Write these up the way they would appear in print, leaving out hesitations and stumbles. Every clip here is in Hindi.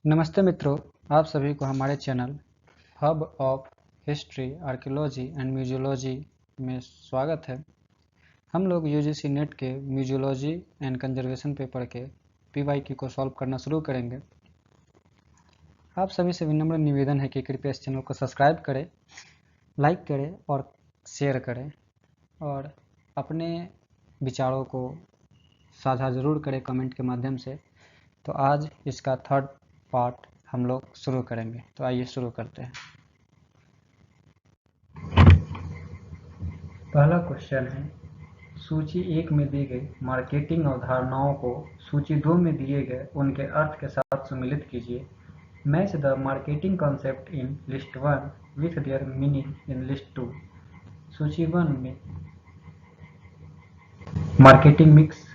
नमस्ते मित्रों, आप सभी को हमारे channel hub of history, archaeology and museology में स्वागत है। हम लोग यूजीसी नेट के म्यूजियोलॉजी एंड कंजर्वेशन पेपर के पीवाईक्यू को सॉल्व करना शुरू करेंगे। आप सभी से विनम्र निवेदन है कि कृपया इस चैनल को सब्सक्राइब करें, लाइक करें और शेयर करें और अपने विचारों को साझा ज़रूर करें कमेंट के माध्यम से। तो आज इसका थर्ड पार्ट हम लोग शुरू करेंगे। तो आइए शुरू करते हैं। पहला क्वेश्चन है, सूची 1 में दी गई मार्केटिंग अवधारणाओं को सूची 2 में दिए गए उनके अर्थ के साथ सम्मिलित कीजिए। Match the marketing concept in list 1 with their meaning in list 2। सूची 1 में marketing mix,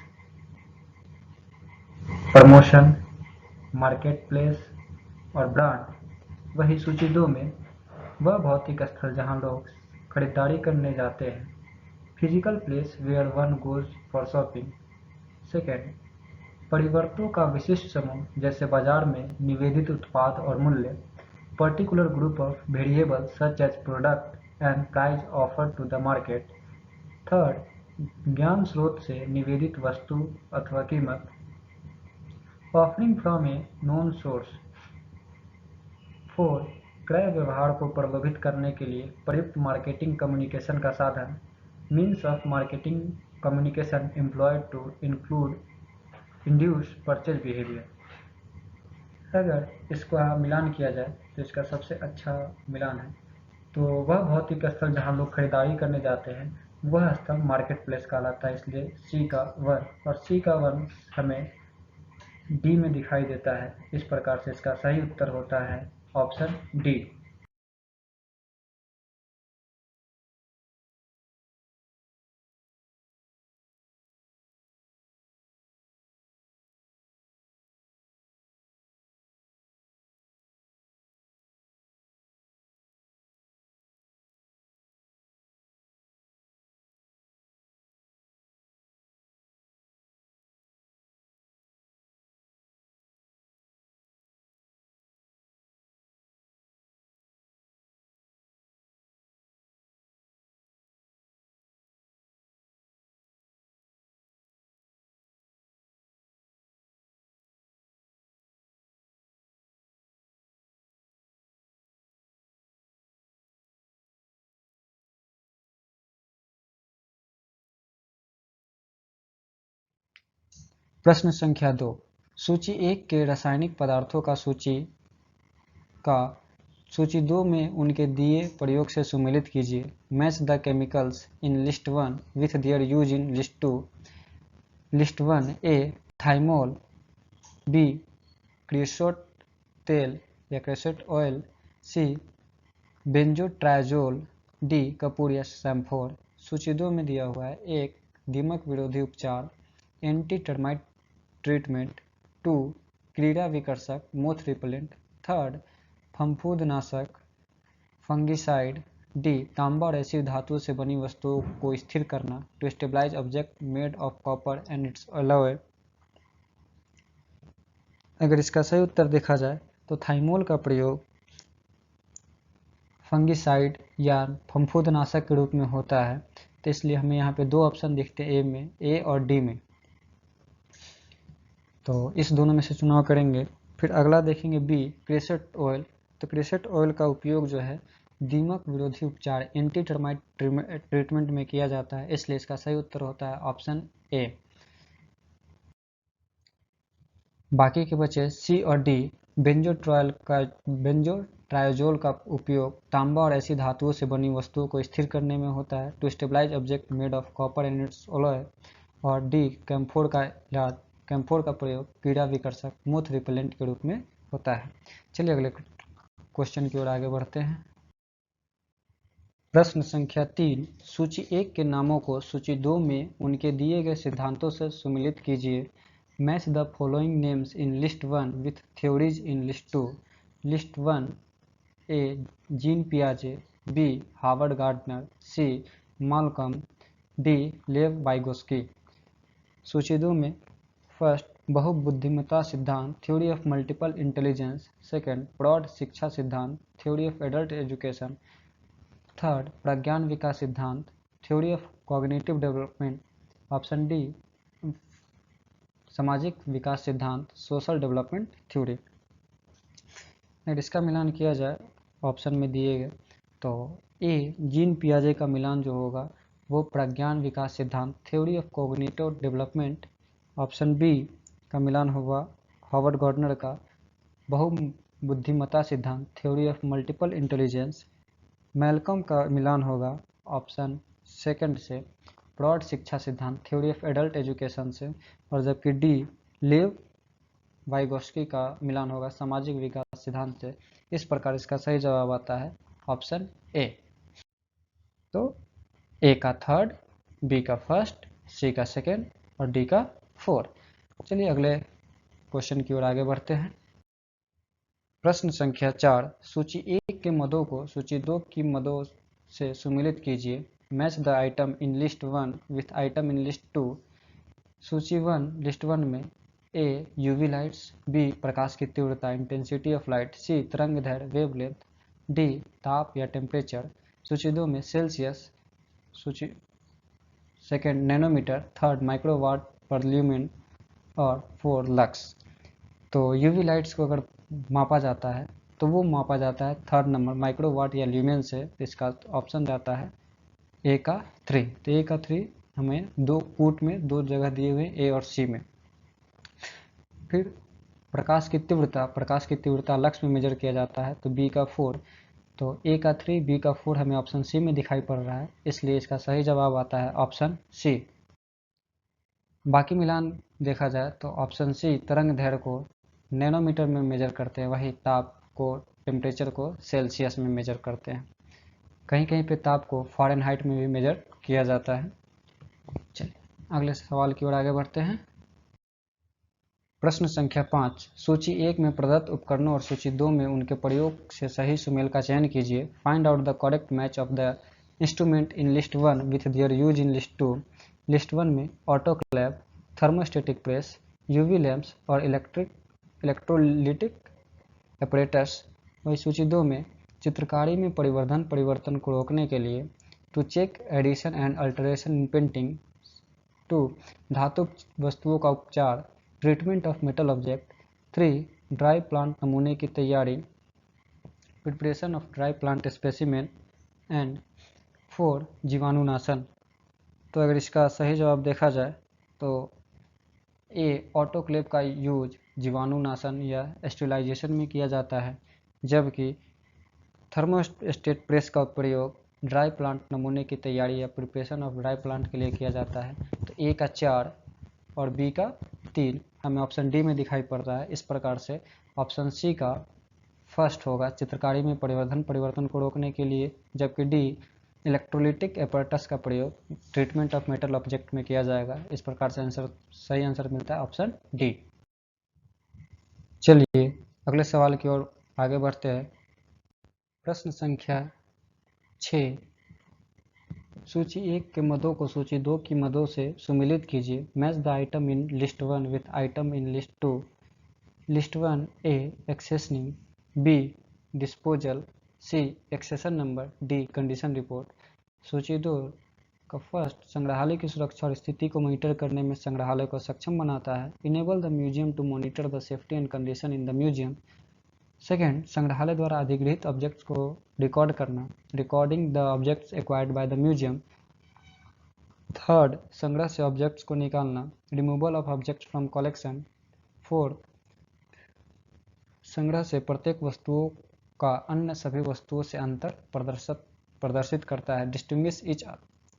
promotion, market place और ब्रांड। वही सूची 2 में वह भौतिक स्थल जहां लोग खरीदारी करने जाते हैं, physical place where one goes for shopping. Second, परिवर्तों का विशिष्ट समूह जैसे बाजार में निवेदित उत्पाद और मूल्य, particular group of variable such as product and price offer to the market. Third, ज्ञान स्रोत से निवेदित वस्तु अथवा कीमत, offering from a known source. Four, क्रय व्यवहार को प्रलोभित करने के लिए प्रयुक्त मार्केटिंग कम्युनिकेशन का साधन, means of marketing communication employed to include induce purchase behaviour. अगर इसको मिलान किया जाए तो इसका सबसे अच्छा मिलान है, तो वह भौतिक स्थल जहां लोग खरीदारी करने जाते हैं वह स्थल मार्केट प्लेस कहलाता है। इसलिए सी का 1 और सी का 1 हमें डी में दिखाई देता है। इस प्रकार से इसका सही उत्तर होता है ऑप्शन डी। प्रश्न संख्या 2, सूची 1 के रासायनिक पदार्थों का सूची 2 में उनके दिए प्रयोग से सुमेलित कीजिए। Match the chemicals in list 1 with their use in list 2। List 1, A thymol, B creosote तेल या creosote oil, C benzotriazole, D कपूर या सैम्फोर। सूची 2 में दिया हुआ है, 1 दीमक विरोधी उपचार, एंटी टर्माइट ट्रीटमेंट, 2 कीड़ा विकर्षक मोथ रिपेलेंट, थर्ड फफूंदनाशक फंगिसाइड, डी तांबा और ऐसी धातु से बनी वस्तुओं को स्थिर करना to stabilise object made of copper and its alloy. अगर इसका सही उत्तर देखा जाए तो थाइमोल का प्रयोग फंगिसाइड या फफूंदनाशक के रूप में होता है। तो इसलिए हमें यहाँ पे 2 ऑप्शन दिखते हैं, ए में, ए और डी में। तो इस दोनों में से चुनाव करेंगे। फिर अगला देखेंगे बी क्रेसेट ऑयल। तो क्रेसेट ऑयल का उपयोग जो है दीमक विरोधी उपचार एंटी टर्माइट ट्रीटमेंट में किया जाता है। इसलिए इसका सही उत्तर होता है ऑप्शन ए। बाकी के बचे सी और डी। बेंजोट्रायोजोल का उपयोग तांबा और ऐसी धातुओं से बनी वस्तुओं को स्थिर करने में होता है to stabilise object made of copper and its alloy. और डी कैम्फोर का प्रयोग कीड़ा विकर्षक मोथ रिपेलेंट के रूप में होता है। चलिए अगले क्वेश्चन की ओर आगे बढ़ते हैं। प्रश्न संख्या 3, सूची 1 के नामों को सूची 2 में उनके दिए गए सिद्धांतों से सुमेलित कीजिए। Match the following names in list 1 with theories in list 2। List 1, A Jean पियाजे, B Howard Gardner, C Malcolm, D Lev Vygotsky. सूची 2 में फर्स्ट बहुबुद्धिमत्ता सिद्धांत, theory of multiple intelligence. Second, प्रौढ़ शिक्षा सिद्धांत, theory of adult education. Third, प्रज्ञान विकास सिद्धांत, theory of cognitive development. Option D, सामाजिक विकास सिद्धांत, सोशल डेवलपमेंट थ्योरी। अगर इसका मिलान किया जाए ऑप्शन में दिए गए तो ए, जीन पियाजे का मिलान जो होगा वो प्रज्ञान विकास सिद्धांत, theory of cognitive development. Option B का मिलान होगा हॉवर्ड गार्डनर का बहुबुद्धिमत्ता सिद्धांत, theory of multiple intelligence. Malcolm का मिलान होगा ऑप्शन सेकंड से प्रौढ़ शिक्षा सिद्धांत, थ्योरी ऑफ एडल्ट एजुकेशन से। और जबकि डी, लेव वाइगोस्की का मिलान होगा सामाजिक विकास सिद्धांत से। इस प्रकार इसका सही जवाब आता है ऑप्शन ए। तो ए का थर्ड, बी का फर्स्ट, सी का सेकेंड और डी का फोर्थ। चलिए अगले क्वेश्चन की ओर आगे बढ़ते हैं। प्रश्न संख्या 4, सूची 1 के मदों को सूची 2 की मदों से सुमेलित कीजिए। Match the item in list 1 with item in list 2। सूची 1 लिस्ट 1 में ए, यूवी लाइट्स, बी, प्रकाश की तीव्रता इंटेंसिटी ऑफ लाइट, सी, तरंग दैर्ध्य वेवलेंथ, डी, ताप या टेम्परेचर। सूची 2 में सेल्सियस, सूची सेकेंड नैनोमीटर, थर्ड माइक्रोवाट पर ल्यूमेन और फोर लक्स। तो यूवी लाइट्स को अगर मापा जाता है तो वो मापा जाता है थर्ड नंबर माइक्रोवाट या ल्यूमेन से। इसका ऑप्शन जाता है ए का 3। तो ए का 3 हमें दो कूट में दो जगह दिए हुए ए और सी में। फिर प्रकाश की तीव्रता लक्स में मेजर किया जाता है तो बी का 4। तो ए का 3, बी का 4 हमें ऑप्शन सी में दिखाई पड़ रहा है, इसलिए इसका सही जवाब आता है ऑप्शन सी। बाकी मिलान देखा जाए तो ऑप्शन सी, तरंग दैर्ध्य को नैनोमीटर में मेजर करते हैं, वही ताप को, टेम्परेचर को सेल्सियस में मेजर करते हैं। कहीं कहीं पे ताप को फ़ारेनहाइट में भी मेजर किया जाता है। चलिए अगले सवाल की ओर आगे बढ़ते हैं। प्रश्न संख्या 5, सूची 1 में प्रदत्त उपकरणों और सूची 2 में उनके प्रयोग से सही सुमेल का चयन कीजिए। Find out the correct match of the instrument in list 1 with their use in list 2। List 1 में autoclave, thermostatic press, UV lamps और इलेक्ट्रोलिटिक apparatus। वही सूची 2 में चित्रकारी में परिवर्तन को रोकने के लिए to check addition and alteration in painting. 2, धातु वस्तुओं का उपचार, treatment of metal object. 3, dry plant नमूने की तैयारी, preparation of dry plant specimen. And 4, जीवाणुनाशन। तो अगर इसका सही जवाब देखा जाए तो ए, ऑटोक्लेव का यूज जीवाणुनाशन या स्टेरिलाइजेशन में किया जाता है, जबकि थर्मोस्टेट प्रेस का प्रयोग ड्राई प्लांट नमूने की तैयारी या प्रिपरेशन ऑफ ड्राई प्लांट के लिए किया जाता है। तो ए का 4 और बी का 3 हमें ऑप्शन डी में दिखाई पड़ रहा है। इस प्रकार से ऑप्शन सी का फर्स्ट होगा चित्रकारी में परिवर्तन को रोकने के लिए, जबकि डी, इलेक्ट्रोलिटिक एपरेटस का प्रयोग ट्रीटमेंट ऑफ मेटल ऑब्जेक्ट में किया जाएगा। इस प्रकार से सही आंसर मिलता है ऑप्शन डी। चलिए अगले सवाल की ओर आगे बढ़ते हैं। प्रश्न संख्या 6, सूची 1 के मदों को सूची 2 की मदों से सुमेलित कीजिए। Match the item in list 1 with item in list 2। List 1, A, accessioning, B, disposal, C, accession number, D, condition report. सूची 2 का फर्स्ट, संग्रहालय की सुरक्षा और स्थिति को मॉनिटर करने में संग्रहालय को सक्षम बनाता है। Enable the museum to monitor the safety and condition in the museum. Second, संग्रहालय द्वारा अधिगृहित ऑब्जेक्ट्स को रिकॉर्ड करना, recording the objects acquired by the museum. Third, संग्रह से ऑब्जेक्ट्स को निकालना, removal of objects from collection. Fourth, संग्रह से प्रत्येक वस्तुओं का अन्य सभी वस्तुओं से अंतर प्रदर्शित करता है, distinguish each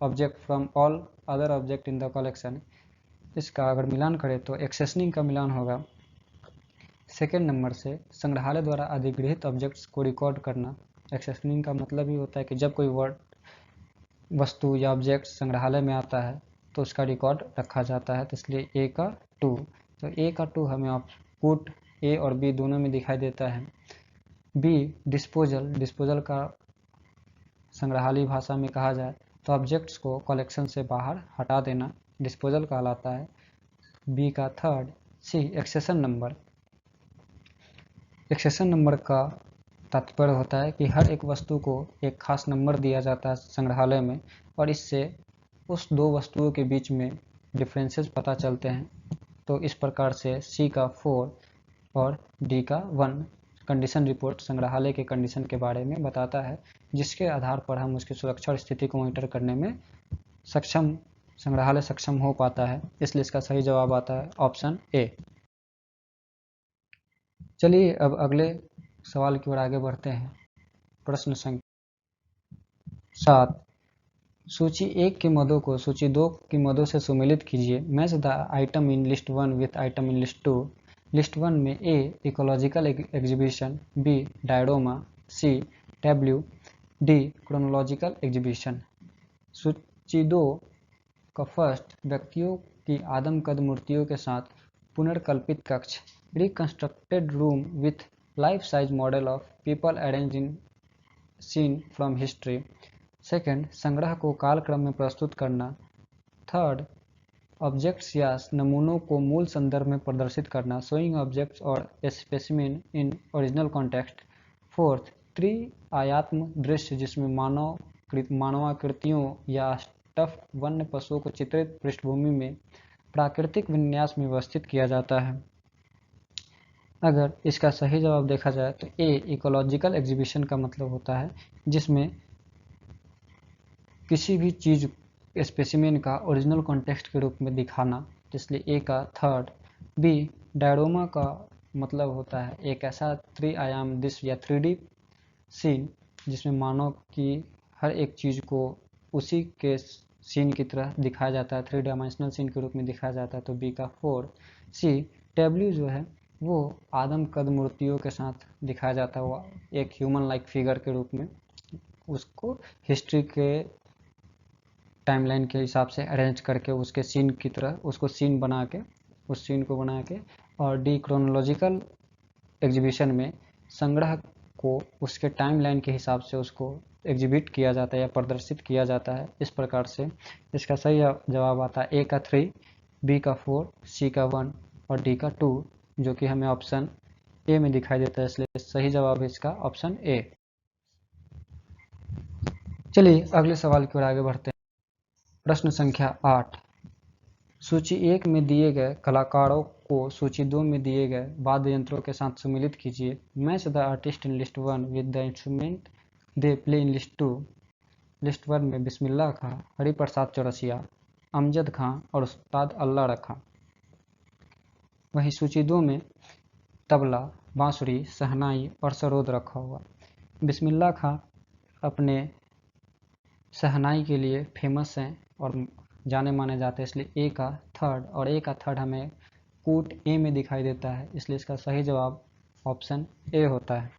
object from all other object in the collection. इसका अगर मिलान करें तो एक्सेशनिंग का मिलान होगा सेकेंड नंबर से, संग्रहालय द्वारा अधिगृहित ऑब्जेक्ट्स को रिकॉर्ड करना। एक्सेशनिंग का मतलब ही होता है कि जब कोई वस्तु या ऑब्जेक्ट संग्रहालय में आता है तो उसका रिकॉर्ड रखा जाता है, तो इसलिए ए का 2। तो ए का 2 हमें पुट ए और बी दोनों में दिखाई देता है। बी, डिस्पोजल का संग्रहालय भाषा में कहा जाए तो ऑब्जेक्ट्स को कलेक्शन से बाहर हटा देना डिस्पोजल कहलाता है। बी का थर्ड, सी एक्सेशन नंबर। एक्सेशन नंबर का तात्पर्य होता है कि हर एक वस्तु को एक खास नंबर दिया जाता है संग्रहालय में, और इससे उस दो वस्तुओं के बीच में डिफरेंसेस पता चलते हैं। तो इस प्रकार से सी का 4 और डी का 1 कंडीशन रिपोर्ट संग्रहालय के कंडीशन के बारे में बताता है, जिसके आधार पर हम उसकी सुरक्षा और स्थिति को मॉनिटर करने में संग्रहालय सक्षम हो पाता है। इसलिए इसका सही जवाब आता है ऑप्शन ए। चलिए अब अगले सवाल की ओर आगे बढ़ते हैं। प्रश्न संख्या 7, सूची 1 के मदों को सूची 2 की मदों से सुमेलित कीजिए। Match the item in list 1 with item in list 2। List 1 में A ecological exhibition, B diorama, C W, D chronological exhibition. सूची 2 का फर्स्ट, व्यक्तियों की आदमकद मूर्तियों के साथ पुनर्कल्पित कक्ष, reconstructed room with life size model of people arrange in scene from history. Second, संग्रह को कालक्रम में प्रस्तुत करना। थर्ड, ऑब्जेक्ट्स या नमूनों को मूल संदर्भ में प्रदर्शित करना, शोइंग ऑब्जेक्ट्स और specimen in original context. Fourth, त्रि-आयात्म दृश्य जिसमें मानवाकृतियों या स्टफ वन्य पशुओं को चित्रित पृष्ठभूमि में प्राकृतिक विन्यास में व्यवस्थित किया जाता है। अगर इसका सही जवाब देखा जाए तो ए इकोलॉजिकल एग्जीबिशन का मतलब होता है जिसमें किसी भी चीज स्पेसिमेन का ओरिजिनल कॉन्टेक्स्ट के रूप में दिखाना, इसलिए ए का थर्ड। बी डायरोमा का मतलब होता है एक ऐसा त्रि-आयाम दृश्य या 3D सीन जिसमें मानव की हर एक चीज को उसी के सीन की तरह दिखाया जाता है, 3 डायमेंशनल सीन के रूप में दिखाया जाता है, तो बी का 4। सी डब्ल्यू जो है वो आदम कद मूर्तियों के साथ दिखाया जाता है, वो एक ह्यूमन लाइक फिगर के रूप में उसको हिस्ट्री के टाइमलाइन के हिसाब से अरेंज करके उसके सीन की तरह उसको सीन बना के उस सीन को बना के। और डी क्रोनोलॉजिकल एग्जीबिशन में संग्रह को उसके टाइमलाइन के हिसाब से उसको एग्जिबिट किया जाता है या प्रदर्शित किया जाता है। इस प्रकार से इसका सही जवाब आता है ए का 3, बी का 4, सी का 1 और डी का 2, जो कि हमें ऑप्शन ए में दिखाई देता है, इसलिए सही जवाब है इसका ऑप्शन ए। चलिए अगले सवाल की ओर आगे बढ़ते हैं। प्रश्न संख्या 8, सूची 1 में दिए गए कलाकारों को सूची 2 में दिए गए वाद्य यंत्रों के साथ सम्मिलित कीजिए। Match the artist in list 1 with the instrument they play in list 2। List 1 में बिस्मिल्लाह खां, हरिप्रसाद चौरसिया, अमजद खां और उस्ताद अल्लाह रखा। वहीं सूची 2 में तबला, बांसुरी, शहनाई और सरोद रखा हुआ। बिस्मिल्लाह खां अपने शहनाई के लिए फेमस हैं और जाने माने जाते हैं, इसलिए ए का थर्ड, और ए का थर्ड हमें कूट ए में दिखाई देता है, इसलिए इसका सही जवाब ऑप्शन ए होता है।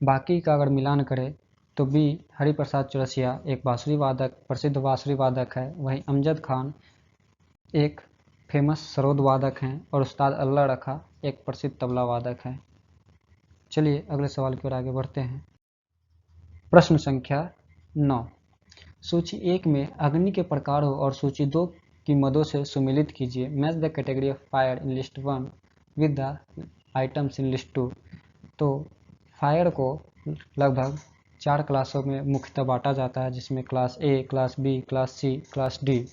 बाकी का अगर मिलान करें तो बी हरिप्रसाद चौरसिया एक बांसुरी वादक, प्रसिद्ध बांसुरी वादक है, वहीं अमजद खान एक फेमस सरोद वादक हैं और उस्ताद अल्लाह रखा एक प्रसिद्ध तबला वादक है। चलिए अगले सवाल की ओर आगे बढ़ते हैं। प्रश्न संख्या 9, सूची 1 में अग्नि के प्रकारों और सूची 2 की मदों से सुमेलित कीजिए। Match the category of fire in list 1 with the items in list 2। तो फायर को लगभग 4 क्लासों में मुख्यतः बांटा जाता है, जिसमें class A, class B, class C, class D.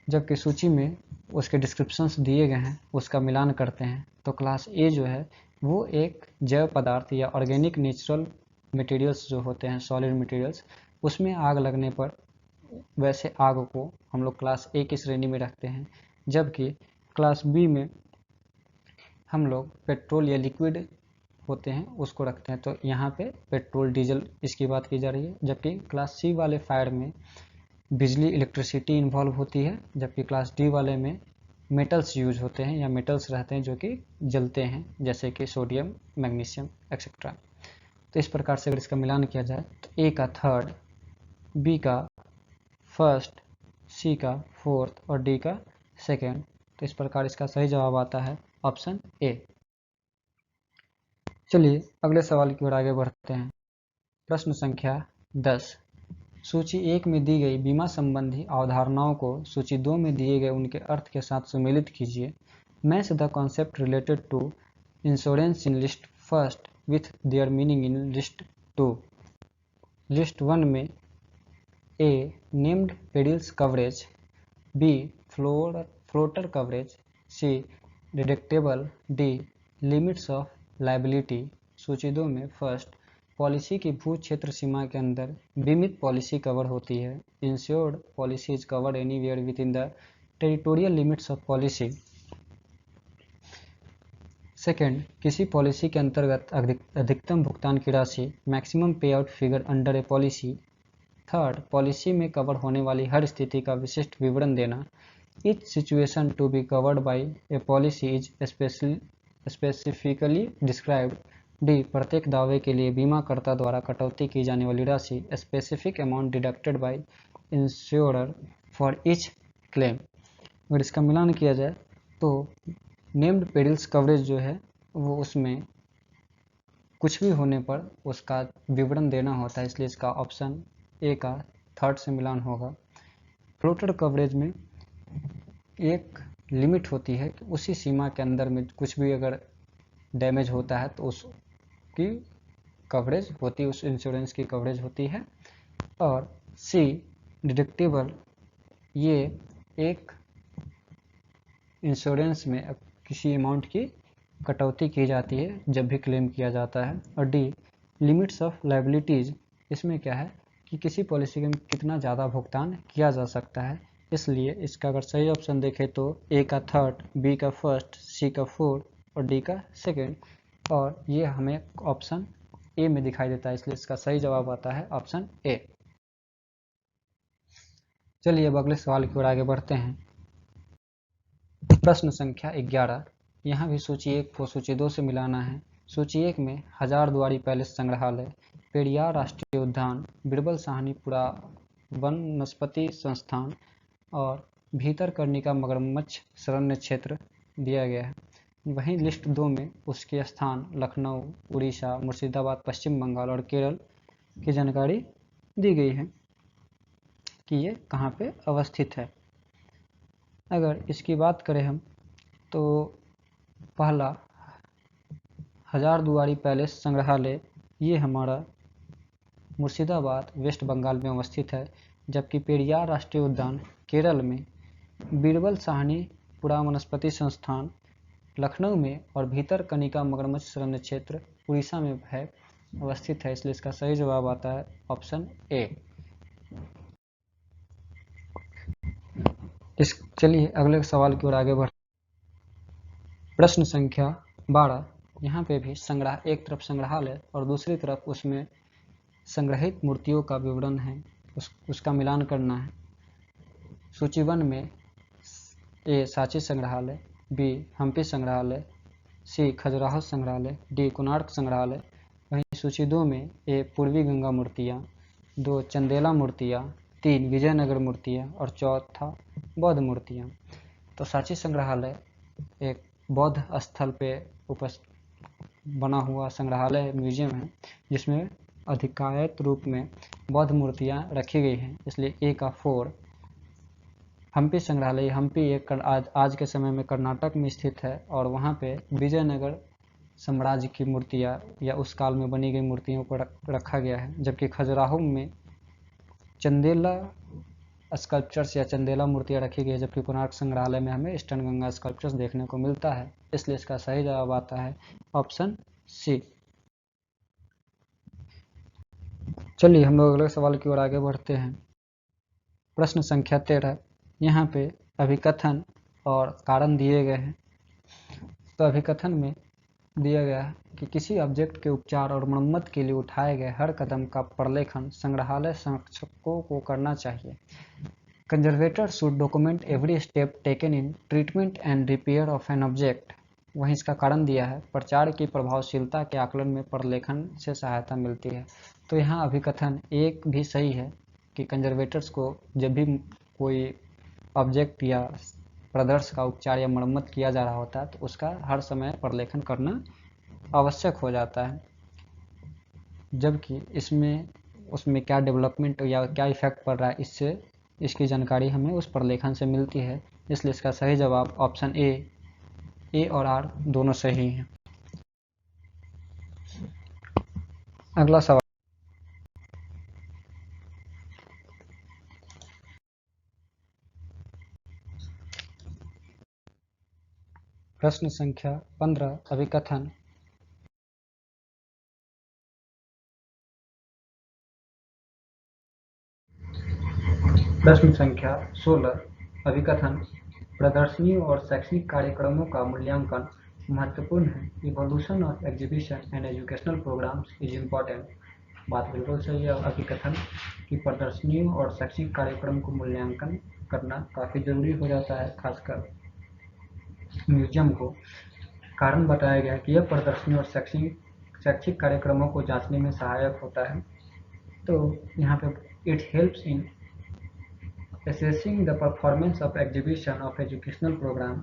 जबकि सूची में उसके डिस्क्रिप्शंस दिए गए हैं, उसका मिलान करते हैं तो क्लास ए जो है वो एक जैव पदार्थ या ऑर्गेनिक नेचुरल मटेरियल्स जो होते हैं, सॉलिड मटेरियल्स, उसमें आग लगने पर वैसे आग को हम लोग क्लास ए की श्रेणी में रखते हैं। जबकि क्लास बी में हम लोग पेट्रोल या लिक्विड होते हैं उसको रखते हैं, तो यहाँ पे पेट्रोल डीजल इसकी बात की जा रही है। जबकि क्लास सी वाले फायर में बिजली इलेक्ट्रिसिटी इन्वॉल्व होती है, जबकि क्लास डी वाले में मेटल्स यूज होते हैं या मेटल्स रहते हैं जो कि जलते हैं, जैसे कि सोडियम, मैग्नीशियम एक्सेट्रा। तो इस प्रकार से अगर इसका मिलान किया जाए तो ए का थर्ड, बी का फर्स्ट, सी का फोर्थ और डी का सेकेंड, तो इस प्रकार इसका सही जवाब आता है ऑप्शन ए। चलिए अगले सवाल की ओर आगे बढ़ते हैं। प्रश्न संख्या 10, सूची 1 में दी गई बीमा संबंधी अवधारणाओं को सूची 2 में दिए गए उनके अर्थ के साथ सुमेलित कीजिए। Match the concept related to insurance in list first with their meaning in list 2। List 1 में A named perils coverage, B floater coverage, C deductible, D limits of liability. सूची 2 में फर्स्ट, पॉलिसी की भू क्षेत्र सीमा के अंदर बीमित पॉलिसी कवर होती है। Insured policy is covered anywhere with in the territorial limits of policy. Second, किसी पॉलिसी के अंतर्गत अधिकतम भुगतान की राशि, मैक्सिमम पे आउट फिगर अंडर ए पॉलिसी। थर्ड, पॉलिसी में कवर होने वाली हर स्थिति का विशिष्ट विवरण देना। Each situation to be covered by a policy is specifically described. D, प्रत्येक दावे के लिए बीमाकर्ता द्वारा कटौती की जाने वाली राशि, specific amount deducted by insurer for each claim. अगर इसका मिलान किया जाए तो नेम्ड पेरिल्स कवरेज जो है वो उसमें कुछ भी होने पर उसका विवरण देना होता है, इसलिए इसका ऑप्शन ए का थर्ड से मिलान होगा। फ्लोटर कवरेज में एक लिमिट होती है कि उसी सीमा के अंदर में कुछ भी अगर डैमेज होता है तो उसकी कवरेज होती है, उस इंश्योरेंस की कवरेज होती है। और सी डिडक्टिबल, ये एक इंश्योरेंस में किसी अमाउंट की कटौती की जाती है जब भी क्लेम किया जाता है। और डी लिमिट्स ऑफ लायबिलिटीज, इसमें क्या है कि किसी पॉलिसी में कितना ज़्यादा भुगतान किया जा सकता है, इसलिए इसका अगर सही ऑप्शन देखें तो ए का थर्ड, बी का फर्स्ट, सी का फोर्थ और डी का सेकेंड, और ये हमें ऑप्शन ए में दिखाई देता है, इसलिए इसका सही जवाब आता है ऑप्शन ए। चलिए अब अगले सवाल की ओर आगे बढ़ते हैं। प्रश्न संख्या 11। यहाँ भी सूची 1 को सूची 2 से मिलाना है। सूची 1 में हजारद्वारी पैलेस संग्रहालय, पेरियार राष्ट्रीय उद्यान, बिरबल साहनीपुरा वनस्पति संस्थान और भीतरकनिका मगरमच्छ शरण्य क्षेत्र दिया गया है। वहीं लिस्ट 2 में उसके स्थान लखनऊ, उड़ीसा, मुर्शिदाबाद, पश्चिम बंगाल और केरल की जानकारी दी गई है कि ये कहाँ पे अवस्थित है। अगर इसकी बात करें हम तो पहला हजारद्वारी पैलेस संग्रहालय ये हमारा मुर्शिदाबाद वेस्ट बंगाल में अवस्थित है, जबकि पेरियार राष्ट्रीय उद्यान केरल में, बीरबल साहनीपुरा वनस्पति संस्थान लखनऊ में और भीतरकनिका मगरमच्छ शरण्य क्षेत्र उड़ीसा में है अवस्थित है, इसलिए इसका सही जवाब आता है ऑप्शन ए। चलिए अगले सवाल की ओर आगे बढ़। प्रश्न संख्या 12। यहाँ पे भी संग्रह, एक तरफ संग्रहालय और दूसरी तरफ उसमें संग्रहित मूर्तियों का विवरण है, उसका मिलान करना है। सूची 1 में ए सांची संग्रहालय, बी हम्पी संग्रहालय, सी खजुराहो संग्रहालय, डी कोणार्क संग्रहालय। वहीं सूची 2 में ए पूर्वी गंगा मूर्तियाँ, 2 चंदेला मूर्तियाँ, 3 विजयनगर मूर्तियाँ और चौथा बौद्ध मूर्तियाँ। तो सांची संग्रहालय एक बौद्ध स्थल पे बना हुआ संग्रहालय म्यूजियम है, जिसमें अधिकायत रूप में बौद्ध मूर्तियाँ रखी गई हैं, इसलिए ए का 4। हम्पी संग्रहालय, हम्पी एक आज के समय में कर्नाटक में स्थित है और वहाँ पे विजयनगर साम्राज्य की मूर्तियाँ या उस काल में बनी गई मूर्तियों को रखा गया है, जबकि खजुराहो में चंदेला स्कल्पचर्स या चंदेला मूर्तियाँ रखी गई है, जबकि कोणार्क संग्रहालय में हमें ईस्टर्न गंगा स्कल्पचर्स देखने को मिलता है, इसलिए इसका सही जवाब आता है ऑप्शन सी। चलिए हम लोग अगले सवाल की ओर आगे बढ़ते हैं। प्रश्न संख्या 13। यहाँ पे अभिकथन और कारण दिए गए हैं। तो अभिकथन में दिया गया है कि किसी ऑब्जेक्ट के उपचार और मरम्मत के लिए उठाए गए हर कदम का प्रलेखन संग्रहालय संरक्षकों को करना चाहिए। Conservator should document every step taken in treatment and repair of an object. वहीं इसका कारण दिया है, प्रचार की प्रभावशीलता के आकलन में प्रलेखन से सहायता मिलती है। तो यहाँ अभिकथन एक भी सही है कि कंजर्वेटर्स को जब भी कोई ऑब्जेक्ट या प्रदर्श का उपचार या मरम्मत किया जा रहा होता है तो उसका हर समय प्रलेखन करना आवश्यक हो जाता है, जबकि उसमें क्या डेवलपमेंट या क्या इफेक्ट पड़ रहा है इसकी जानकारी हमें उस प्रलेखन से मिलती है, इसलिए इसका सही जवाब ऑप्शन ए ए और आर दोनों सही हैं। अगला सवाल, प्रश्न संख्या 15 अभिकथन प्रश्न संख्या 16 अभिकथन प्रदर्शनियों और शैक्षणिक कार्यक्रमों का मूल्यांकन महत्वपूर्ण है। Evolution of exhibition and educational programmes is important. बात बिल्कुल सही है। अभिकथन कि प्रदर्शनियों और शैक्षणिक कार्यक्रम को मूल्यांकन करना काफ़ी जरूरी हो जाता है, खासकर म्यूजियम को। कारण बताया गया कि यह प्रदर्शनी और शैक्षिक कार्यक्रमों को जांचने में सहायक होता है। तो यहाँ पे it helps in assessing the performance of exhibition of educational program।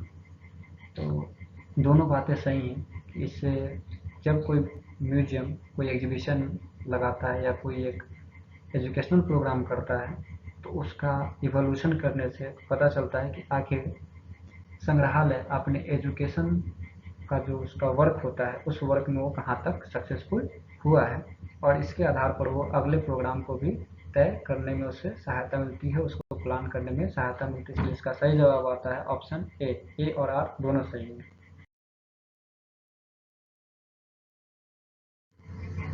तो दोनों बातें सही हैं कि इससे जब कोई म्यूजियम कोई एग्जीबिशन लगाता है या कोई एक एजुकेशनल प्रोग्राम करता है तो उसका इवोल्यूशन करने से पता चलता है कि आखिर संग्रहालय अपने एजुकेशन का जो उसका वर्क होता है उस वर्क में वो कहाँ तक सक्सेसफुल हुआ है, और इसके आधार पर वो अगले प्रोग्राम को भी तय करने में उससे सहायता मिलती है, उसको प्लान करने में सहायता मिलती है। इसलिए इसका सही जवाब आता है ऑप्शन ए और आर दोनों सही हैं।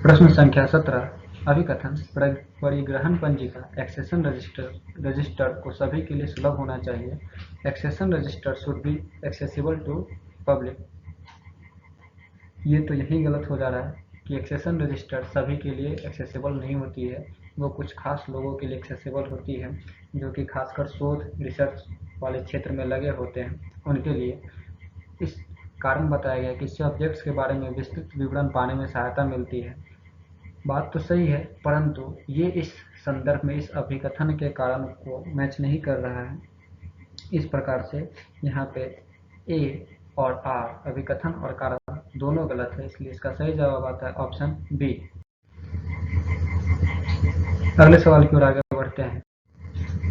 प्रश्न संख्या 17 अभिकथन परिग्रहण पंजिका एक्सेशन रजिस्टर को सभी के लिए सुलभ होना चाहिए। Accession register should be accessible to public. ये तो यही गलत हो जा रहा है कि एक्सेशन रजिस्टर सभी के लिए एक्सेसिबल नहीं होती है, वो कुछ खास लोगों के लिए एक्सेसिबल होती है जो कि खासकर शोध रिसर्च वाले क्षेत्र में लगे होते हैं, उनके लिए। इस कारण बताया गया कि इससे ऑब्जेक्ट्स के बारे में विस्तृत विवरण पाने में सहायता मिलती है। बात तो सही है, परंतु ये इस संदर्भ में इस अभिकथन के कारण को मैच नहीं कर रहा है। इस प्रकार से यहाँ पे ए और आर अभिकथन और कारण दोनों गलत है, इसलिए इसका सही जवाब आता है ऑप्शन बी। अगले सवाल की ओर आगे बढ़ते हैं।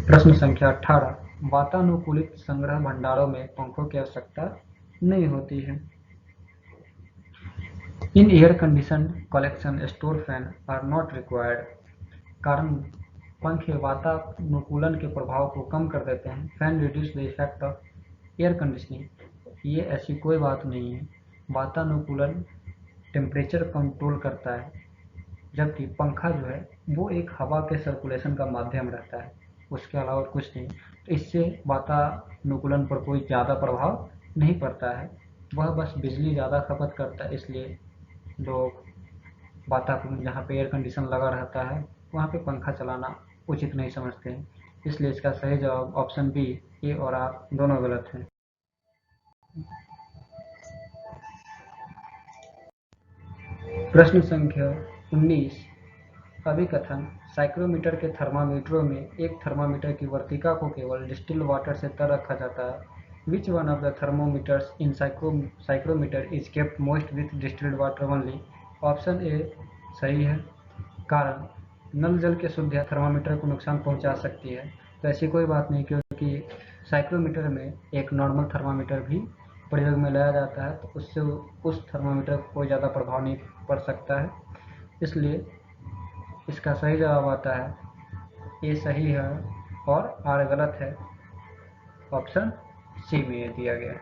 प्रश्न संख्या 18 वातानुकूलित संग्रह भंडारों में पंखों की आवश्यकता नहीं होती है। In air condition collection store fan are not required. कारण पंखे वातानुकूलन के प्रभाव को कम कर देते हैं। Fan reduce the effect of air conditioning. ये ऐसी कोई बात नहीं है। वातानुकूलन टेम्परेचर कंट्रोल करता है, जबकि पंखा जो है वो एक हवा के सर्कुलेशन का माध्यम रहता है, उसके अलावा कुछ नहीं। तो इससे वातानुकूलन पर कोई ज़्यादा प्रभाव नहीं पड़ता है, वह बस बिजली ज़्यादा खपत करता है। इसलिए लोग वातावरण जहाँ पे एयर कंडीशन लगा रहता है वहाँ पे पंखा चलाना उचित नहीं समझते हैं। इसलिए इसका सही जवाब ऑप्शन बी, ए और आर दोनों गलत हैं। प्रश्न संख्या 19 अभिकथन साइक्रोमीटर के थर्मामीटरों में एक थर्मामीटर की वर्तिका को केवल डिस्टिल्ड वाटर से तर रखा जाता है। Which one of the thermometers in psychrometer is kept moist with distilled water only. Option A सही है। कारण नल जल की शुद्धियाँ थर्मामीटर को नुकसान पहुंचा सकती है। तो ऐसी कोई बात नहीं, क्योंकि साइक्रोमीटर में एक नॉर्मल थर्मामीटर भी प्रयोग में लाया जाता है, तो उससे उस थर्मामीटर को कोई ज़्यादा प्रभाव नहीं पड़ सकता है। इसलिए इसका सही जवाब आता है ए सही है और आर गलत है। ऑप्शन सी में ये दिया गया है।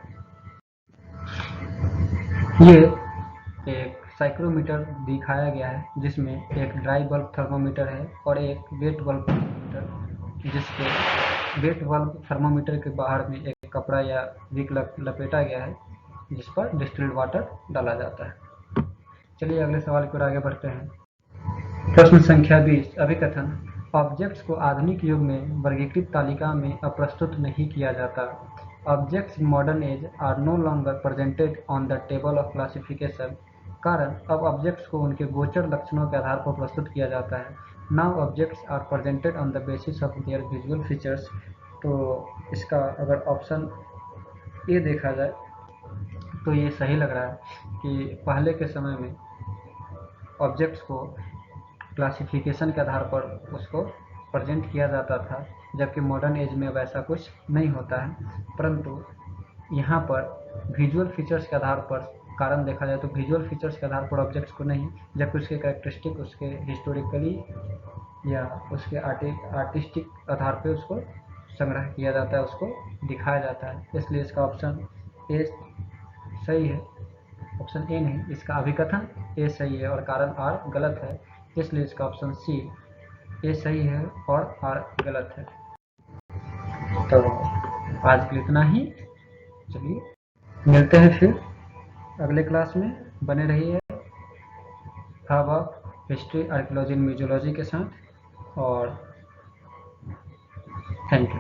ये एक साइक्रोमीटर दिखाया गया है जिसमें एक ड्राई बल्ब थर्मोमीटर है और एक वेट बल्ब थर्मोमीटर, जिसके वेट बल्ब थर्मोमीटर के बाहर में एक कपड़ा या विक लपेटा गया है जिस पर डिस्टिल्ड वाटर डाला जाता है। चलिए अगले सवाल की ओर आगे बढ़ते हैं। प्रश्न संख्या 20 अभिकथन ऑब्जेक्ट्स को आधुनिक युग में वर्गीकृत तालिका में अप्रस्तुत नहीं किया जाता। Objects in modern age are no longer presented on the table of classification. कारण अब ऑब्जेक्ट्स को उनके गोचर लक्षणों के आधार पर प्रस्तुत किया जाता है। Now objects are presented on the basis of their visual features. तो इसका अगर ऑप्शन ए देखा जाए तो ये सही लग रहा है कि पहले के समय में ऑब्जेक्ट्स को क्लासिफिकेशन के आधार पर उसको प्रेजेंट किया जाता था, जबकि मॉडर्न एज में वैसा कुछ नहीं होता है। परंतु यहाँ पर विजुअल फीचर्स के आधार पर कारण देखा जाए तो विजुअल फीचर्स के आधार पर ऑब्जेक्ट्स को नहीं, जबकि उसके कैरेक्टरिस्टिक उसके हिस्टोरिकली या उसके आर्टिस्टिक आधार पे उसको संग्रह किया जाता है, उसको दिखाया जाता है। इसलिए इसका ऑप्शन ए सही है, ऑप्शन ए नहीं, इसका अभिकथन ए सही है और कारण आर गलत है, इसलिए इसका ऑप्शन सी ए सही है और आर गलत है। तो आज के लिए इतना ही, चलिए मिलते हैं फिर अगले क्लास में। बने रहिए hub of history archaeology and museology के साथ, और थैंक यू।